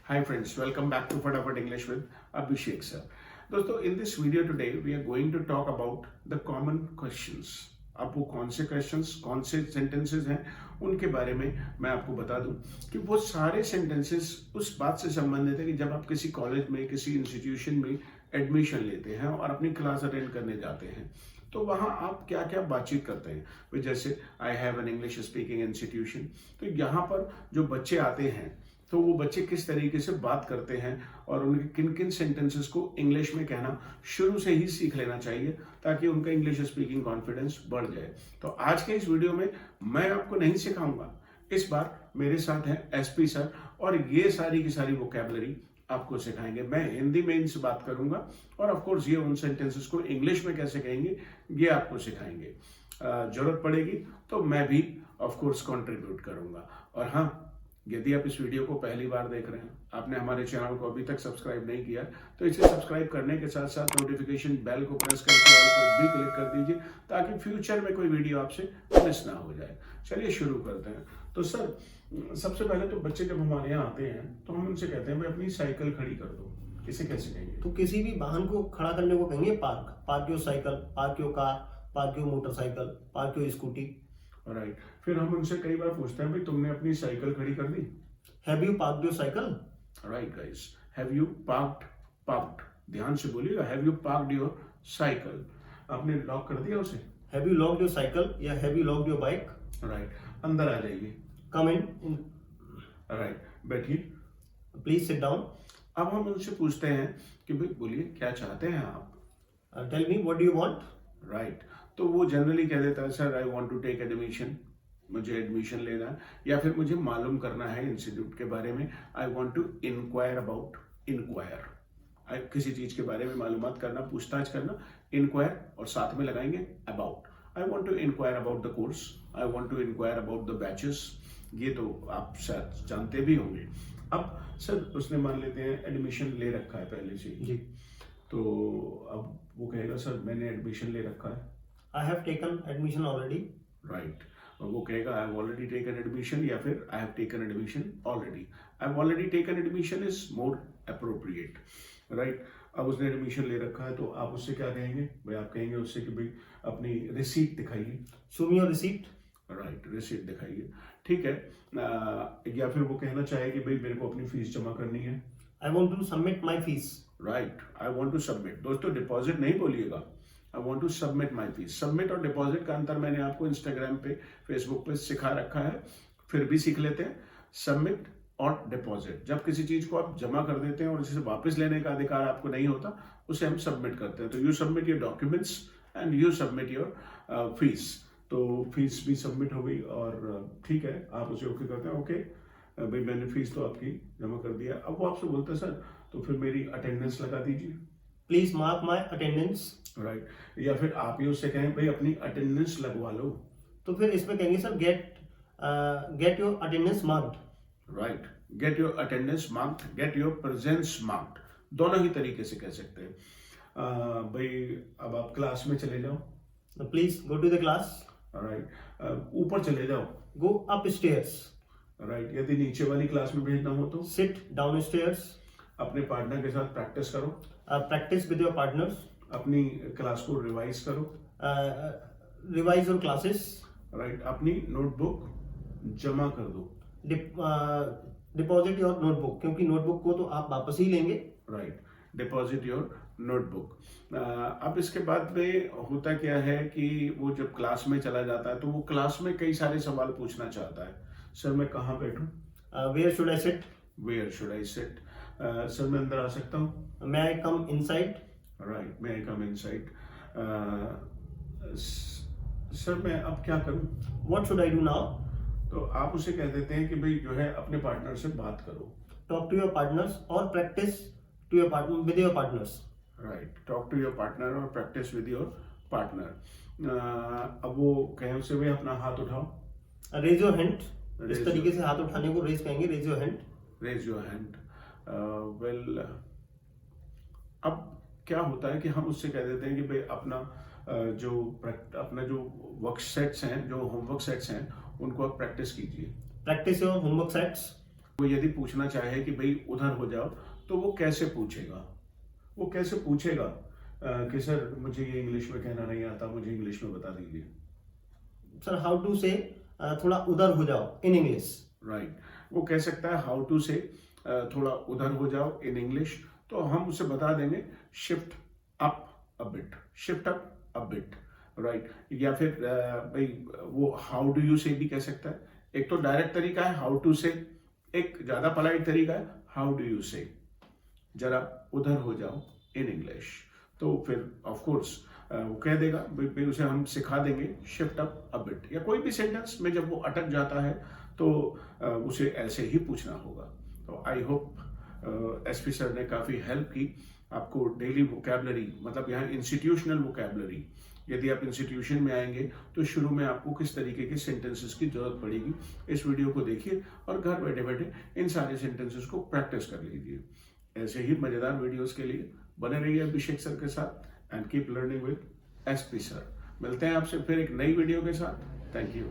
Hi friends, welcome back to Fatapat English with Abhishek sir. दोस्तों in this video today we are going to talk about the common questions. अब वो कौन से questions, कौन से sentences हैं उनके बारे में मैं आपको बता दूं कि वो सारे sentences उस बात से संबंधित है कि जब आप किसी कॉलेज में किसी इंस्टीट्यूशन में एडमिशन लेते हैं और अपनी क्लास अटेंड करने जाते हैं तो वहाँ आप क्या क्या बातचीत करते हैं। जैसे I have an English speaking institution, तो यहाँ पर जो बच्चे आते हैं तो वो बच्चे किस तरीके से बात करते हैं और उनके किन किन सेंटेंसेस को इंग्लिश में कहना शुरू से ही सीख लेना चाहिए ताकि उनका इंग्लिश स्पीकिंग कॉन्फिडेंस बढ़ जाए। तो आज के इस वीडियो में मैं आपको नहीं सिखाऊंगा, इस बार मेरे साथ हैं एसपी सर और ये सारी की सारी वोकैबुलरी आपको सिखाएंगे। मैं हिंदी में इनसे बात करूंगा और ऑफ कोर्स ये उन सेंटेंसेस को इंग्लिश में कैसे कहेंगे ये आपको सिखाएंगे। जरूरत पड़ेगी तो मैं भी ऑफ कोर्स कंट्रीब्यूट करूंगा। और हाँ, यदि आप इस वीडियो को पहली बार देख रहे हैं, आपने हमारे चैनल को अभी तक सब्सक्राइब नहीं किया तो इसे सब्सक्राइब करने के साथ साथ नोटिफिकेशन बेल को प्रेस करके ऑल पर भी क्लिक कर दीजिए ताकि फ्यूचर में कोई वीडियो आपसे मिस ना हो जाए। चलिए शुरू करते हैं। तो सर, सबसे पहले तो बच्चे जब हमारे यहाँ आते हैं तो हम उनसे कहते हैं भाई अपनी साइकिल खड़ी कर दो, इसे कैसे कहेंगे? तो किसी भी वाहन को खड़ा करने को कहेंगे park. Park your cycle, park your car, park your motorcycle, park your scooty. Right. फिर हम उनसे कई बार पूछते हैं भाई तुमने अपनी साइकिल खड़ी कर दी? Have you parked your cycle? Right guys, have you parked, ध्यान से बोलिएगा, have you parked your cycle, आपने लॉक कर दिया उसे? Have you locked your cycle या have you locked your bike? Right, अंदर आ जाइए। Come in. राइट, बैठिए। Please sit down. अब हम उनसे पूछते हैं कि भाई बोलिए क्या चाहते हैं आप? Tell me what do you want? Right, तो वो जनरली कह देता है sir I want to take admission, मुझे एडमिशन लेना है, या फिर मुझे मालूम करना है इंस्टीट्यूट के बारे में। I want to inquire about, inquire किसी चीज के बारे में मालूमात करना, पूछताछ करना, इंक्वायर और साथ में लगाएंगे about. I want to inquire about the course, I want to inquire about the batches, ये तो आप शायद जानते भी होंगे। अब सर उसने मान लेते हैं एडमिशन ले रखा है पहले से जी, तो अब वो कहेगा सर मैंने एडमिशन ले रखा है। I have taken admission already. Right, वो कहेगा I have already taken admission या फिर I have taken admission already. I have already taken admission is more appropriate. Right, अब उसने एडमिशन ले रखा है तो आप उससे क्या कहेंगे भाई? आप कहेंगे उससे कि भाई अपनी रिसीट दिखाइए। Show me your receipt. Right, receipt दिखाइए, ठीक है। या फिर वो कहना चाहे कि भाई मेरे को अपनी फीस जमा करनी है। I want to submit my fees. Right, I want to submit. दोस्तों डिपॉजिट नहीं बोलिएगा, I want to submit my fees. Submit और डिपॉजिट का अंतर मैंने आपको इंस्टाग्राम पे, फेसबुक पे सिखा रखा है, फिर भी सीख लेते हैं। सबमिट और डिपॉजिट, जब किसी चीज को आप जमा कर देते हैं और उसे वापस लेने का अधिकार आपको नहीं होता, उसे हम सबमिट करते हैं। तो you submit your documents and you submit your fees. तो फीस भी सबमिट हो गई और ठीक है, आप उसे ओके करते हैं। ओके भाई मैंने फीस तो आपकी जमा कर दिया। अब वो आपसे बोलता है सर तो फिर मेरी अटेंडेंस लगा दीजिए। Please mark my attendance. Right, या फिर आप ही उससे कहें भाई अपनी अटेंडेंस लगवा लो। तो फिर इसमें कहेंगे sir get your attendance marked. Right, get your attendance marked, get your presence marked, दोनों ही तरीके से कह सकते हैं। भाई अब आप क्लास में चले जाओ। Please go to the class. Right, ऊपर चले जाओ। Go up stairs. राइट, यदि नीचे वाली क्लास में भेजना हो तो सिट डाउन स्टेयर्स। अपने पार्टनर के साथ प्रैक्टिस करो। Practice with your partners. अपनी क्लास को रिवाइज करो। Revise your classes. राइट, अपनी नोटबुक जमा कर दो। डिपॉजिट योर नोटबुक, क्योंकि नोटबुक को तो आप वापस ही लेंगे। Right, deposit your notebook. अब इसके बाद में होता क्या है कि वो जब क्लास में चला जाता है तो वो क्लास में कई सारे सवाल पूछना चाहता है। सर मैं कहाँ बैठूं? Where should I sit? Where should I sit? Sir मैं अंदर आ सकता हूँ? May I come inside? Right, may I come inside? Sir मैं अब क्या करूं? What should I do now? तो आप उसे कह देते हैं कि भाई जो है अपने पार्टनर से बात करो। टॉक टू योर पार्टनर्स और practise to your partner with your partners. Right, talk to your partner और प्रैक्टिस विद योर पार्टनर। अब वो कहें उसे भाई अपना हाथ उठाओ। Raise your hand. इस तरीके से हाथ उठाने को रेज कहेंगे, raise your hand. Raise your hand. Well, अब क्या होता है कि हम उससे कह देते हैं कि भाई अपना जो वर्क सेट्स हैं, जो होमवर्क सेट्स हैं, उनको आप प्रैक्टिस कीजिए। Practice your homework sets. वो यदि पूछना चाहे कि भाई उधर हो जाओ, तो वो कैसे पूछेगा? वो कैसे पूछेगा कि सर मुझे ये इंग्लिश में कहना नहीं आता, मुझे इंग्लिश में बता दीजिए। सर हाउ टू से थोड़ा उधर हो जाओ इन इंग्लिश। राइट, वो कह सकता है हाउ टू से थोड़ा उधर हो जाओ इन इंग्लिश, तो हम उसे बता देंगे shift up a bit, shift up a bit, right. या फिर भाई वो हाउ डू यू से भी कह सकता है। एक तो डायरेक्ट तरीका है हाउ टू से, एक ज्यादा पोलाइट तरीका है हाउ डू यू से, जरा उधर हो जाओ इन इंग्लिश। तो फिर ऑफ कोर्स वो कह देगा, भाई उसे हम सिखा देंगे शिफ्ट अप अ बिट। या कोई भी सेंटेंस में जब वो अटक जाता है तो उसे ऐसे ही पूछना होगा। तो आई होप एसपी सर ने काफ़ी हेल्प की आपको डेली वोकैबलरी, मतलब यहाँ इंस्टीट्यूशनल वोकैबलरी। यदि आप इंस्टीट्यूशन में आएंगे तो शुरू में आपको किस तरीके के सेंटेंसेस की जरूरत पड़ेगी, इस वीडियो को देखिए और घर बैठे बैठे इन सारे सेंटेंसेस को प्रैक्टिस कर लीजिए। ऐसे ही मजेदार वीडियोस के लिए बने रहिए अभिषेक सर के साथ and keep learning with SP sir. मिलते हैं आपसे फिर एक नई वीडियो के साथ। Thank you.